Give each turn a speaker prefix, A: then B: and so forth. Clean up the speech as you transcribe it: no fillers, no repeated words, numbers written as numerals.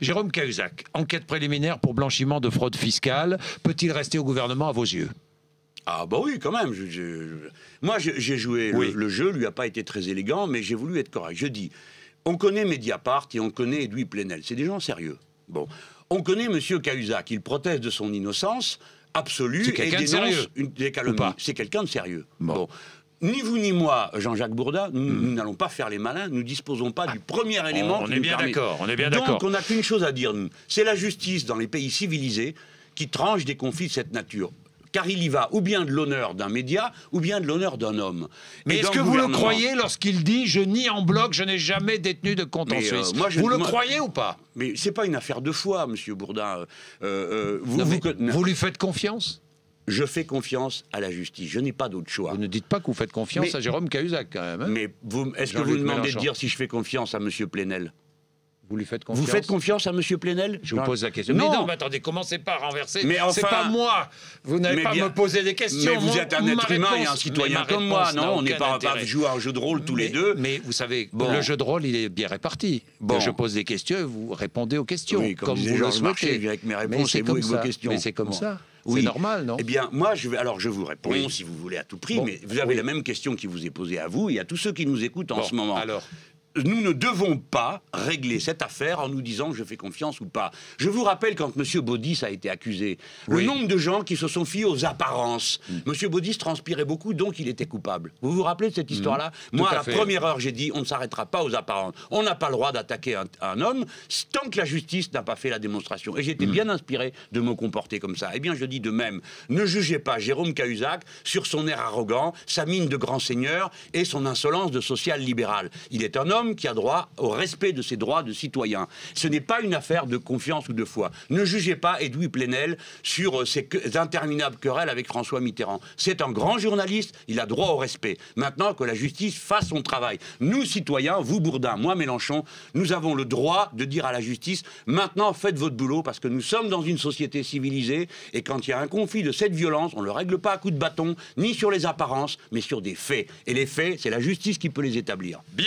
A: Jérôme Cahuzac, enquête préliminaire pour blanchiment de fraude fiscale. Peut-il rester au gouvernement à vos yeux?
B: Ah bah oui, quand même. Moi, j'ai joué le jeu, lui a pas été très élégant, mais j'ai voulu être correct. Je dis, on connaît Mediapart et on connaît Edoui Plenel. C'est des gens sérieux. Bon, on connaît Monsieur Cahuzac. Il proteste de son innocence absolue et dénonce des calomnies. C'est quelqu'un de sérieux. Bon. Ni vous ni moi, Jean-Jacques Bourdin, nous n'allons pas faire les malins, nous ne disposons pas du premier élément.
A: On est bien d'accord, on est bien d'accord.
B: Donc on n'a qu'une chose à dire, nous. C'est la justice dans les pays civilisés qui tranche des conflits de cette nature. Car il y va ou bien de l'honneur d'un média, ou bien de l'honneur d'un homme.
A: Mais est-ce que vous le croyez lorsqu'il dit « Je nie en bloc, je n'ai jamais détenu de compte en Suisse » Vous le croyez ou pas?
B: Mais c'est pas une affaire de foi, Monsieur Bourdin.
A: Vous lui faites confiance?
B: Je fais confiance à la justice. Je n'ai pas d'autre choix.
A: Vous ne dites pas que vous faites confiance à Jérôme Cahuzac, quand même. Hein,
B: mais est-ce que vous me demandez de dire si je fais confiance à Monsieur Plenel?
A: Vous lui faites confiance?
B: Vous faites confiance à Monsieur Plenel?
A: Je vous pose la question.
B: Non.
A: Mais non, mais attendez, commencez pas à renverser.
B: Mais enfin,
A: c'est pas moi. Vous n'allez pas me poser des questions.
B: Mais vous êtes un être humain et un citoyen comme moi, non? On n'est pas jouer à un jeu de rôle tous les deux.
A: Mais vous savez, le jeu de rôle, il est bien réparti. Je pose des questions et vous répondez aux questions.
B: Oui, comme vous le souhaitez. Avec mes réponses et vous avec vos questions.
A: Mais c'est comme ça. C'est normal, non?
B: Eh bien, moi, je vous réponds, si vous voulez, à tout prix, mais vous avez la même question qui vous est posée à vous et à tous ceux qui nous écoutent en ce moment.
A: Alors,
B: nous ne devons pas régler cette affaire en nous disant je fais confiance ou pas. Je vous rappelle quand M. Baudis a été accusé, le nombre de gens qui se sont fiés aux apparences. M. Baudis transpirait beaucoup, donc il était coupable. Vous vous rappelez de cette histoire-là? Moi, à la première heure, j'ai dit on ne s'arrêtera pas aux apparences. On n'a pas le droit d'attaquer un homme tant que la justice n'a pas fait la démonstration. Et j'étais bien inspiré de me comporter comme ça. Eh bien, je dis de même, ne jugez pas Jérôme Cahuzac sur son air arrogant, sa mine de grand seigneur et son insolence de social-libéral. Il est un homme qui a droit au respect de ses droits de citoyen. Ce n'est pas une affaire de confiance ou de foi. Ne jugez pas Edoui Plenel sur ses interminables querelles avec François Mitterrand. C'est un grand journaliste, il a droit au respect. Maintenant que la justice fasse son travail. Nous, citoyens, vous Bourdin, moi Mélenchon, nous avons le droit de dire à la justice, maintenant faites votre boulot parce que nous sommes dans une société civilisée et quand il y a un conflit de cette violence, on ne le règle pas à coups de bâton, ni sur les apparences, mais sur des faits. Et les faits, c'est la justice qui peut les établir.
A: Bien.